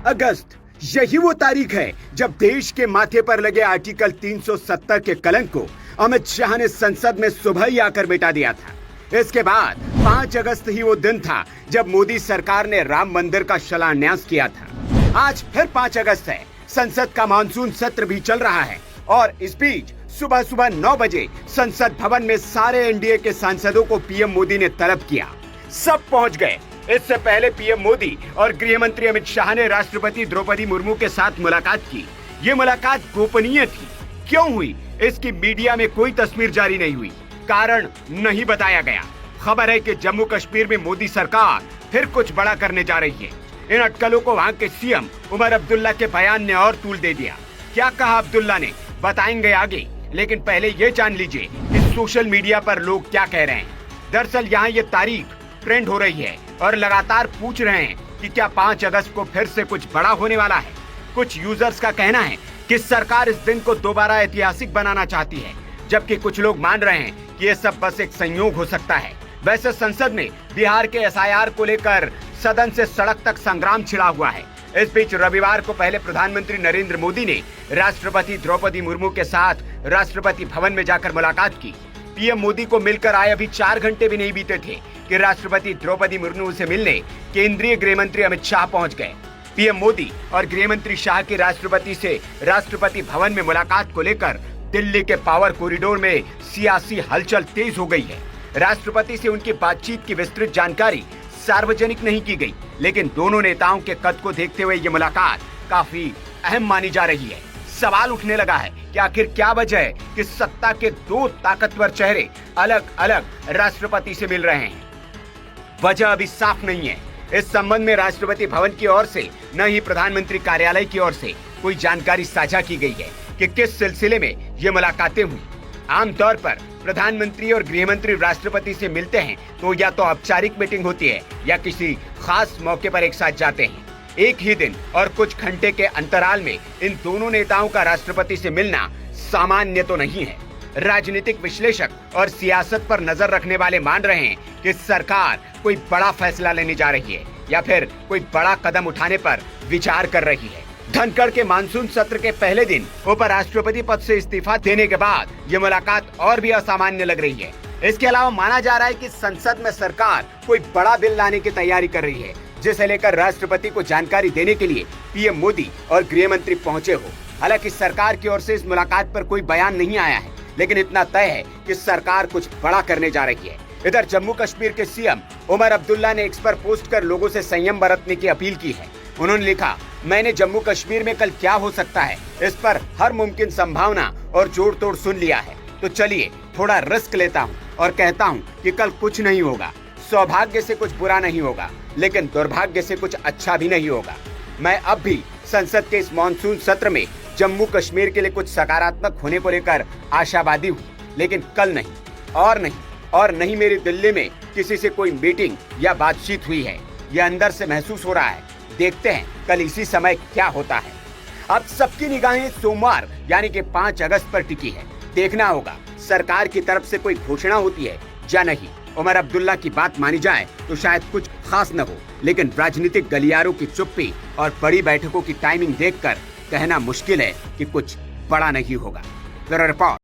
अगस्त, यही वो तारीख है जब देश के माथे पर लगे आर्टिकल 370 के कलंक को अमित शाह ने संसद में सुबह ही आकर मिटा दिया था। इसके बाद 5 अगस्त ही वो दिन था जब मोदी सरकार ने राम मंदिर का शिलान्यास किया था। आज फिर 5 अगस्त है, संसद का मानसून सत्र भी चल रहा है और इस बीच सुबह सुबह 9 बजे संसद भवन में सारे एनडीए के सांसदों को पीएम मोदी ने तलब किया। सब पहुंच गए। इससे पहले पीएम मोदी और गृह मंत्री अमित शाह ने राष्ट्रपति द्रौपदी मुर्मू के साथ मुलाकात की। ये मुलाकात गोपनीय थी। क्यों हुई, इसकी मीडिया में कोई तस्वीर जारी नहीं हुई, कारण नहीं बताया गया। खबर है कि जम्मू कश्मीर में मोदी सरकार फिर कुछ बड़ा करने जा रही है। इन अटकलों को वहाँ के सीएम उमर अब्दुल्ला के बयान ने और तूल दे दिया। क्या कहा अब्दुल्ला ने, बताएंगे आगे, लेकिन पहले ये जान लीजिए कि सोशल मीडिया पर लोग क्या कह रहे हैं। दरअसल यहाँ ये तारीख ट्रेंड हो रही है और लगातार पूछ रहे हैं कि क्या 5 अगस्त को फिर से कुछ बड़ा होने वाला है। कुछ यूजर्स का कहना है कि सरकार इस दिन को दोबारा ऐतिहासिक बनाना चाहती है, जबकि कुछ लोग मान रहे हैं कि ये सब बस एक संयोग हो सकता है। वैसे संसद में बिहार के एसआईआर को लेकर सदन से सड़क तक संग्राम छिड़ा हुआ है। इस बीच रविवार को पहले प्रधानमंत्री नरेंद्र मोदी ने राष्ट्रपति द्रौपदी मुर्मू के साथ राष्ट्रपति भवन में जाकर मुलाकात की। पीएम मोदी को मिलकर आए अभी 4 घंटे भी नहीं बीते थे कि राष्ट्रपति द्रौपदी मुर्मू से मिलने केंद्रीय गृह मंत्री अमित शाह पहुंच गए। पीएम मोदी और गृह मंत्री शाह की राष्ट्रपति से राष्ट्रपति भवन में मुलाकात को लेकर दिल्ली के पावर कॉरिडोर में सियासी हलचल तेज हो गई है। राष्ट्रपति से उनकी बातचीत की विस्तृत जानकारी सार्वजनिक नहीं की गई, लेकिन दोनों नेताओं के कद को देखते हुए ये मुलाकात काफी अहम मानी जा रही है। सवाल उठने लगा है कि आखिर क्या वजह है कि सत्ता के 2 ताकतवर चेहरे अलग अलग राष्ट्रपति से मिल रहे हैं। वजह अभी साफ नहीं है। इस संबंध में राष्ट्रपति भवन की ओर से न ही प्रधानमंत्री कार्यालय की ओर से कोई जानकारी साझा की गई है कि किस सिलसिले में ये मुलाकातें हुई। आमतौर पर प्रधानमंत्री और गृह मंत्री राष्ट्रपति से मिलते हैं तो या तो औपचारिक मीटिंग होती है या किसी खास मौके पर एक साथ जाते हैं। एक ही दिन और कुछ घंटे के अंतराल में इन दोनों नेताओं का राष्ट्रपति से मिलना सामान्य तो नहीं है। राजनीतिक विश्लेषक और सियासत पर नजर रखने वाले मान रहे हैं कि सरकार कोई बड़ा फैसला लेने जा रही है या फिर कोई बड़ा कदम उठाने पर विचार कर रही है। धनखड़ के मानसून सत्र के पहले दिन उपराष्ट्रपति पद से इस्तीफा देने के बाद ये मुलाकात और भी असामान्य लग रही है। इसके अलावा माना जा रहा है कि संसद में सरकार कोई बड़ा बिल लाने की तैयारी कर रही है, जिसे लेकर राष्ट्रपति को जानकारी देने के लिए पीएम मोदी और गृह मंत्री पहुंचे हो। हालांकि सरकार की ओर से इस मुलाकात पर कोई बयान नहीं आया है, लेकिन इतना तय है कि सरकार कुछ बड़ा करने जा रही है। इधर जम्मू कश्मीर के सीएम उमर अब्दुल्ला ने एक्स पर पोस्ट कर लोगों से संयम बरतने की अपील की है। उन्होंने लिखा, मैंने जम्मू कश्मीर में कल क्या हो सकता है इस पर हर मुमकिन संभावना और जोड़ तोड़ सुन लिया है, तो चलिए थोड़ा रिस्क लेता हूँ और कहता हूँ कि कल कुछ नहीं होगा। सौभाग्य से कुछ बुरा नहीं होगा, लेकिन दुर्भाग्य से कुछ अच्छा भी नहीं होगा। मैं अब भी संसद के इस मॉनसून सत्र में जम्मू कश्मीर के लिए कुछ सकारात्मक होने को लेकर आशावादी हूँ, लेकिन कल नहीं और नहीं मेरी दिल्ली में किसी से कोई मीटिंग या बातचीत हुई है। यह अंदर से महसूस हो रहा है। देखते हैं कल इसी समय क्या होता है। अब सबकी निगाहें सोमवार यानी कि 5 अगस्त पर टिकी है। देखना होगा सरकार की तरफ से कोई घोषणा होती है या नहीं। उमर अब्दुल्ला की बात मानी जाए तो शायद कुछ खास न हो, लेकिन राजनीतिक गलियारों की चुप्पी और बड़ी बैठकों की टाइमिंग देखकर कहना मुश्किल है कि कुछ बड़ा नहीं होगा। Bureau report.